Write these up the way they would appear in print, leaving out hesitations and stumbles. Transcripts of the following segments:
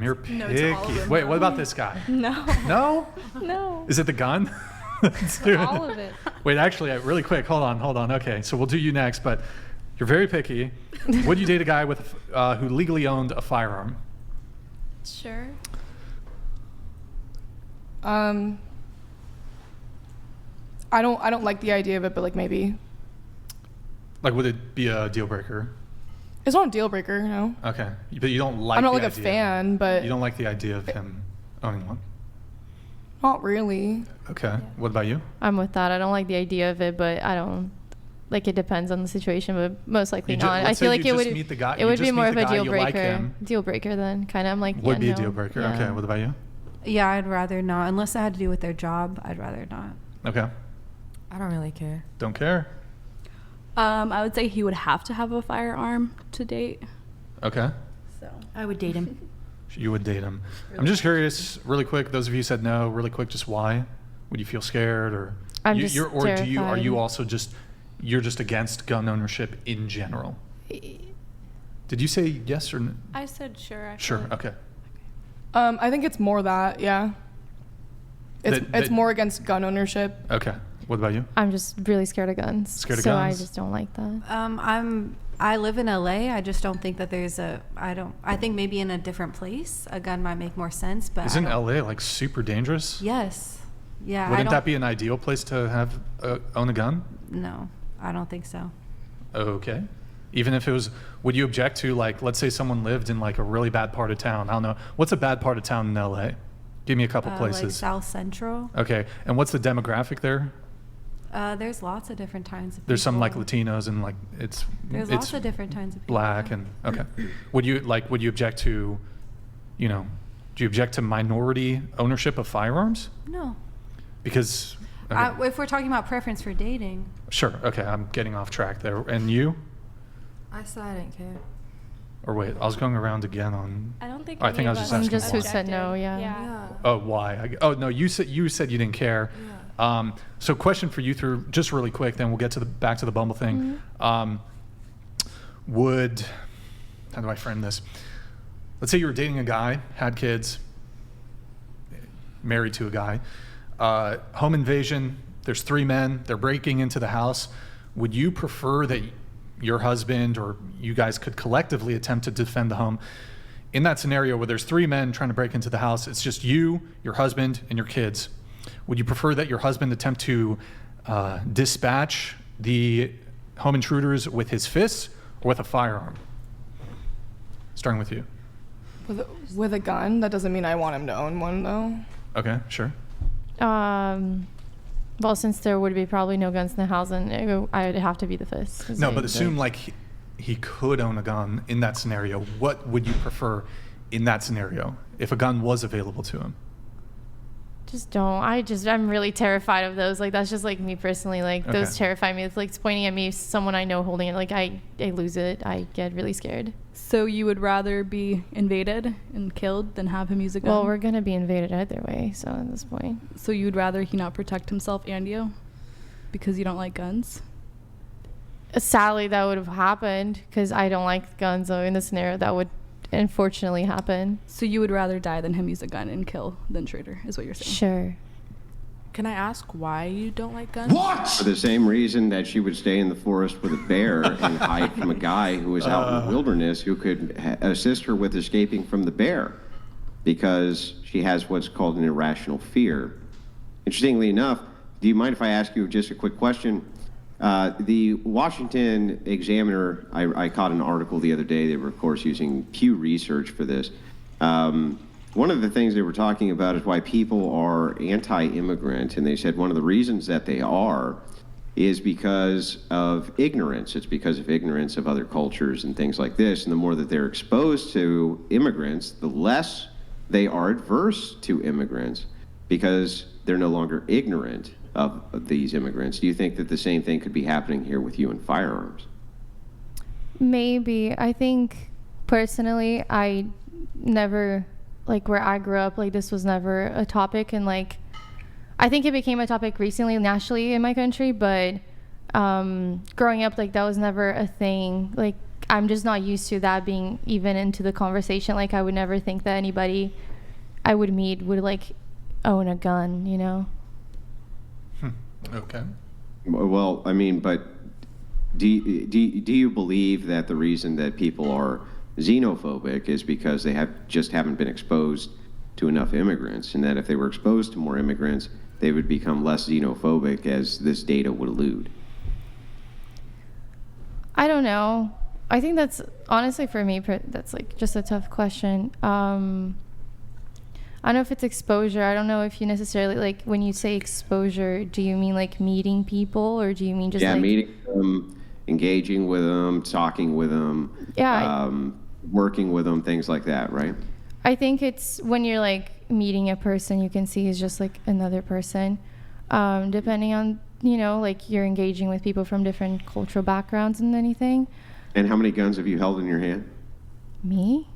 you're picky. No to all of them, Wait, what about this guy? No. No? No. Is it the gun? Let's do it. All of it. Wait, actually, really quick, hold on. Okay, so we'll do you next, but you're very picky. Would you date a guy with who legally owned a firearm? Sure. I don't like the idea of it, but like maybe. Like, would it be a deal breaker? It's not a deal breaker, no. Okay, but you don't like. I'm not the like idea. a fan, but You don't like the idea of him owning one. not really. Okay. Yeah. What about you? I'm with that. I don't like the idea of it, but I don't like it depends on the situation, but most likely not. I feel like it would meet the guy, it would be more of a deal breaker. Like him, deal breaker then. Kind of I'm like would yeah, be no. a deal breaker. Yeah. Okay. What about you? Yeah, I'd rather not. Unless it had to do with their job, I'd rather not. Okay. I don't really care. Don't care. I would say he would have to have a firearm to date. Okay. So I would date him. You would date him. I'm just curious, really quick. Those of you who said no, really quick. Just why? Would you feel scared, or I'm just or do you? Are terrified. you also you're just against gun ownership in general? Did you say yes or no? I said sure. I Sure. feel like- Okay. I think it's more that, yeah. It's That- more against gun ownership. Okay. What about you? I'm just really scared of guns. Scared of so guns? I just don't like that. I live in LA. I just don't think that there's I think maybe in a different place a gun might make more sense, but Isn't LA like super dangerous? Yes. Yeah. Wouldn't that be an ideal place to have own a gun? No, I don't think so. Okay. Even if it was, would you object to, like, let's say someone lived in like a really bad part of town. I don't know. What's a bad part of town in LA? Give me a couple Like places. South Central. Okay. And what's the demographic there? There's lots of different kinds of There's some like people. Latinos and like There's it's lots of different kinds of people. black and okay. Would you object to, do you object to minority ownership of firearms? No. Because okay. If we're talking about preference for dating. Sure. Okay. I'm getting off track there. And you? I said I didn't care. Or wait, I was going around again on. I don't think. I think I was just asking Just who why. said no, yeah. Yeah. Oh, why? Oh no, you said you didn't care. So question for you through just really quick, then we'll get to back to the Bumble thing. Mm-hmm. How do I frame this? Let's say you were dating a guy, had kids, married to a guy, home invasion. There's 3 men. They're breaking into the house. Would you prefer that your husband or you guys could collectively attempt to defend the home? In that scenario where there's 3 men trying to break into the house, it's just you, your husband, and your kids. Would you prefer that your husband attempt to dispatch the home intruders with his fists or with a firearm? Starting with you. With a gun? That doesn't mean I want him to own one, though. Okay, sure. Well, since there would be probably no guns in the house, and I would have to be the fist. No, but assume like he could own a gun in that scenario. What would you prefer in that scenario if a gun was available to him? Just don't. I'm really terrified of those. Like, that's just like me personally. Like, those Okay. terrify me. It's like it's pointing at me, someone I know holding it. Like, I lose it. I get really scared. So you would rather be invaded and killed than have him use a gun? Well, we're going to be invaded either way. So at this point. So you'd rather he not protect himself and you because you don't like guns? Sadly, that would have happened because I don't like guns. So in this scenario, that would unfortunately happen. So you would rather die than him use a gun and kill the intruder, is what you're saying? Sure. Can I ask why you don't like guns? For the same reason that she would stay in the forest with a bear and hide from a guy who was out in the wilderness who could assist her with escaping from the bear, because she has what's called an irrational fear. Interestingly enough, do you mind if I ask you just a quick question? The Washington Examiner, I caught an article the other day. They were, of course, using Pew Research for this. One of the things they were talking about is why people are anti-immigrant, and they said one of the reasons that they are is because of ignorance. It's because of ignorance of other cultures and things like this, and the more that they're exposed to immigrants, the less they are adverse to immigrants because they're no longer ignorant of these immigrants. Do you think that the same thing could be happening here with you and firearms? Maybe. I think personally, I never, like where I grew up, like this was never a topic. And like, I think it became a topic recently nationally in my country, but growing up, like that was never a thing. Like I'm just not used to that being even into the conversation. Like, I would never think that anybody I would meet would like own a gun, you know? Okay. Well, I mean, but do you believe that the reason that people are xenophobic is because they just haven't been exposed to enough immigrants, and that if they were exposed to more immigrants, they would become less xenophobic, as this data would allude? I don't know. I think that's honestly for me, that's like just a tough question. I don't know if it's exposure. I don't know if you necessarily, like, when you say exposure, do you mean like meeting people, or do you mean just meeting them, engaging with them, talking with them, working with them, things like that, right? I think it's when you're like meeting a person you can see is just like another person, depending on, you know, like you're engaging with people from different cultural backgrounds and anything. And how many guns have you held in your hand? Me?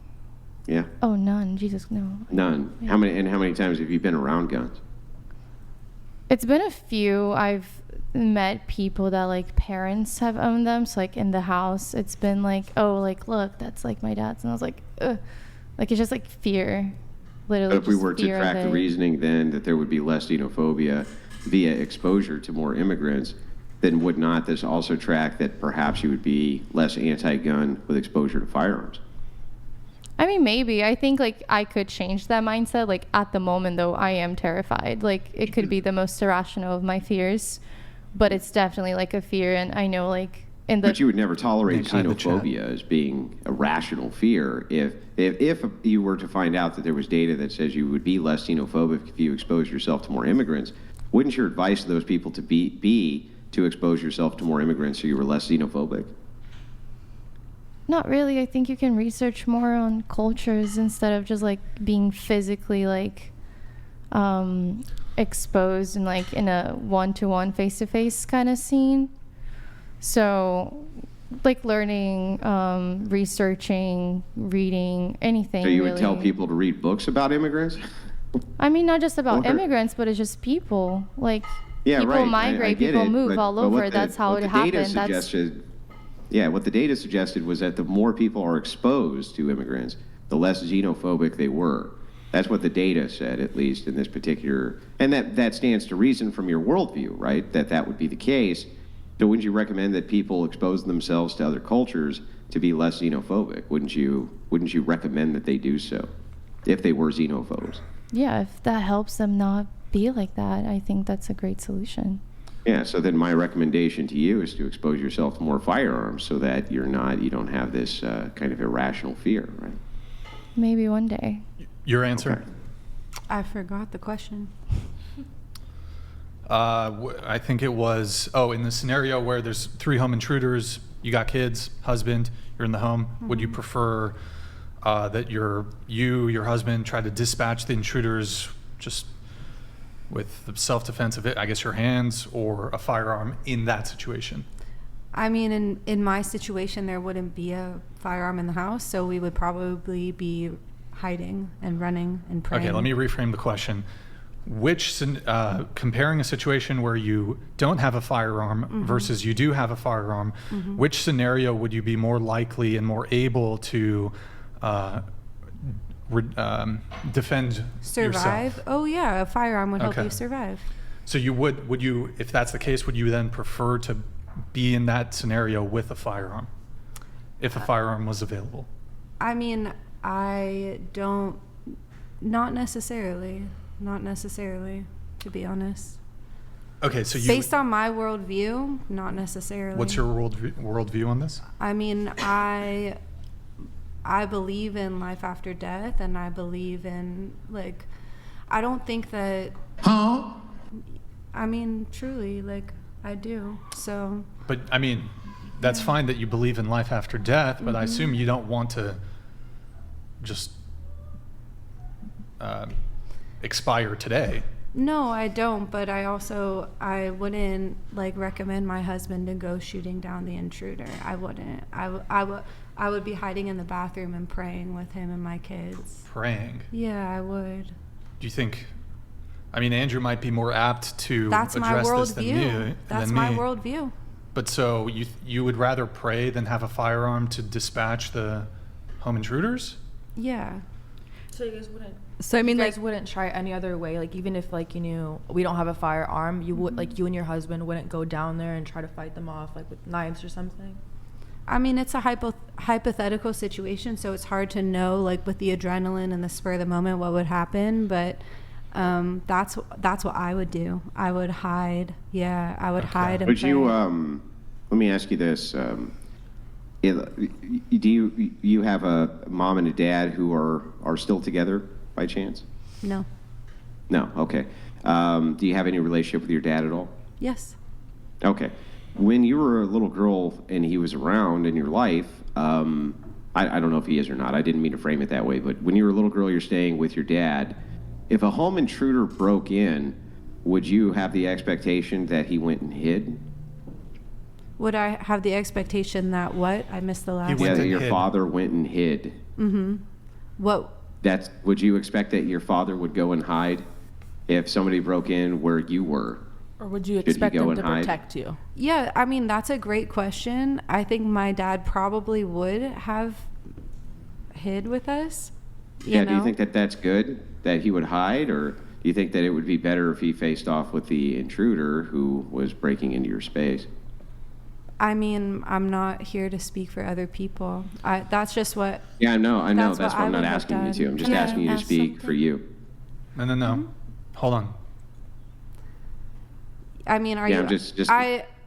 Yeah. Oh, none. Jesus, no. None. Yeah. How many times have you been around guns? It's been a few. I've met people that like parents have owned them. So like in the house, it's been like, oh, like, look, that's like my dad's. And I was like, ugh. Like, it's just like fear. Literally. But if we just were to fear of track the it. reasoning then that there would be less xenophobia via exposure to more immigrants, then would not this also track that perhaps you would be less anti-gun with exposure to firearms? I mean, maybe. I think like I could change that mindset. Like at the moment though, I am terrified. Like it could be the most irrational of my fears, but it's definitely like a fear. And I know like in the... But you would never tolerate Inside the chat. xenophobia as being a rational fear if you were to find out that there was data that says you would be less xenophobic if you exposed yourself to more immigrants. Wouldn't your advice to those people to be to expose yourself to more immigrants so you were less xenophobic? Not really. I think you can research more on cultures instead of just like being physically like exposed and like in a one-to-one face-to-face kind of scene. So like learning, researching, reading, anything. So you really. would tell people to read books about immigrants? I mean, not just about Or- immigrants, but it's just people. Like Yeah, people right. I migrate, get people it, move but all what over. the- That's how what it the data happened. That's suggested, what the data suggested was that the more people are exposed to immigrants, the less xenophobic they were. That's what the data said, at least in this particular, and that stands to reason from your worldview, right? That would be the case. So wouldn't you recommend that people expose themselves to other cultures to be less xenophobic? Wouldn't you recommend that they do so if they were xenophobes? yeah. If that helps them not be like that, I think that's a great solution. Yeah, so then my recommendation to you is to expose yourself to more firearms so that you don't have this kind of irrational fear, right? Maybe one day. Your answer? Okay. I forgot the question. I think it was, in the scenario where there's 3 home intruders, you got kids, husband, you're in the home, would you prefer that your husband try to dispatch the intruders just with the self-defense of it, I guess your hands, or a firearm in that situation? I mean, in my situation, there wouldn't be a firearm in the house, so we would probably be hiding and running and praying. Okay, let me reframe the question. Comparing a situation where you don't have a firearm versus you do have a firearm, which scenario would you be more likely and more able to defend Survive? yourself? Oh yeah, a firearm would help Okay. you survive. So would you, if that's the case, would you then prefer to be in that scenario with a firearm, if a firearm was available? I mean, I don't, not necessarily, to be honest. Okay, so Based on my worldview, not necessarily. what's your worldview on this? I mean, I believe in life after death, and I believe in, like, I don't think that. Huh? I mean, truly, like, I do. So. But I mean, that's fine that you believe in life after death, but I assume you don't want to just expire today. No, I don't. But I wouldn't like recommend my husband to go shooting down the intruder. I wouldn't. I would be hiding in the bathroom and praying with him and my kids. Praying. Yeah, I would. Do you think? I mean, Andrew might be more apt to That's my address this than worldview. me. That's my worldview. But so you would rather pray than have a firearm to dispatch the home intruders? Yeah. So you guys wouldn't. So I mean, You like, guys wouldn't try any other way, like even if like you knew we don't have a firearm, you would like you and your husband wouldn't go down there and try to fight them off like with knives or something. I mean, it's a hypothetical situation, so it's hard to know, like with the adrenaline and the spur of the moment, what would happen. But that's what I would do. I would hide. Yeah, I would hide and Would pray. you, let me ask you this. Do you have a mom and a dad who are still together by chance? No. No, okay. Do you have any relationship with your dad at all? Yes. Okay. When you were a little girl and he was around in your life, I don't know if he is or not. I didn't mean to frame it that way, but when you were a little girl, you're staying with your dad. If a home intruder broke in, would you have the expectation that he went and hid? Would I have the expectation that what? I missed the last. went Yeah, that and your hid. father went and hid. What? Would you expect that your father would go and hide if somebody broke in where you were? Or would you he expect go them and to hide? protect you? Yeah, I mean, that's a great question. I think my dad probably would have hid with us. Yeah, do you know? think that that's good, that he would hide, or do you think that it would be better if he faced off with the intruder who was breaking into your space? I mean, I'm not here to speak for other people. That's just what. Yeah, I know. That's That's what why I I'm not would have asking you done. to. I'm just Can I asking you to ask speak something? for you. No. Hold on. I mean, are Yeah, you? I'm just-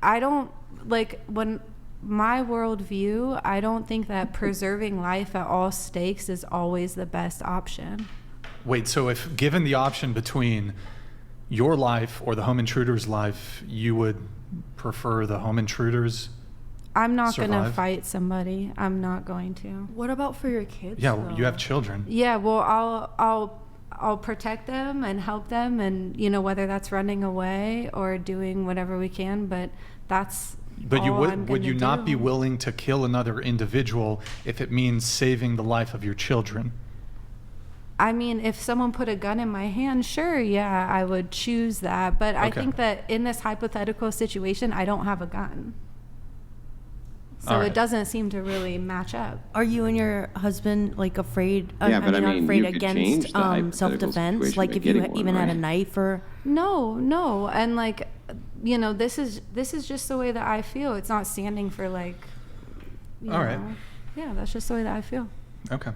I don't like when my worldview. I don't think that preserving life at all stakes is always the best option. Wait, so if given the option between your life or the home intruder's life, you would prefer the home intruders? I'm not gonna Survive? fight somebody. I'm not going to. What about for your kids? Yeah, though? you have children. Yeah, well, I'll protect them and help them, and whether that's running away or doing whatever we can. But that's. But you all I'm would you gonna not be do. willing to kill another individual if it means saving the life of your children? I mean, if someone put a gun in my hand, sure, yeah, I would choose that. But I Okay. think that in this hypothetical situation, I don't have a gun. So All right. it doesn't seem to really match up. Are you and your husband like afraid? Yeah, but I not mean, afraid you could change against the hypothetical self-defense. situation Like by if you getting one, even had a right? knife or No. And like, this is just the way that I feel. It's not standing for like, All right. Yeah, that's just the way that I feel. Okay.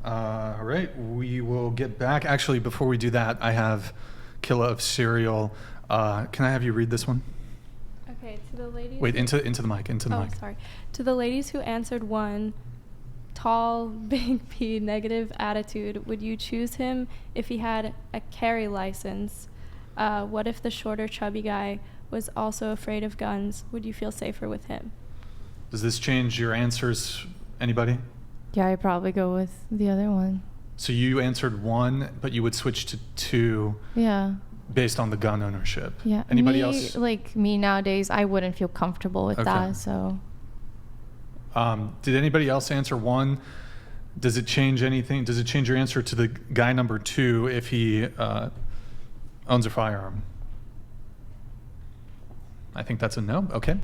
All right. We will get back. Actually, before we do that, I have Killa of Serial. Can I have you read this one? okay, to the ladies. Wait, into the mic. Into the Oh, mic. sorry. To the ladies who answered one, tall, big P, negative attitude, would you choose him if he had a carry license? What if the shorter, chubby guy was also afraid of guns? Would you feel safer with him? Does this change your answers? Anybody? Yeah, I'd probably go with the other one. So you answered one, but you would switch to two Yeah. based on the gun ownership. Yeah. Anybody me, else? Like me nowadays, I wouldn't feel comfortable with Okay. that. So Did anybody else answer one? Does it change anything? Does it change your answer to the guy number two if he owns a firearm? I think that's a no. Okay.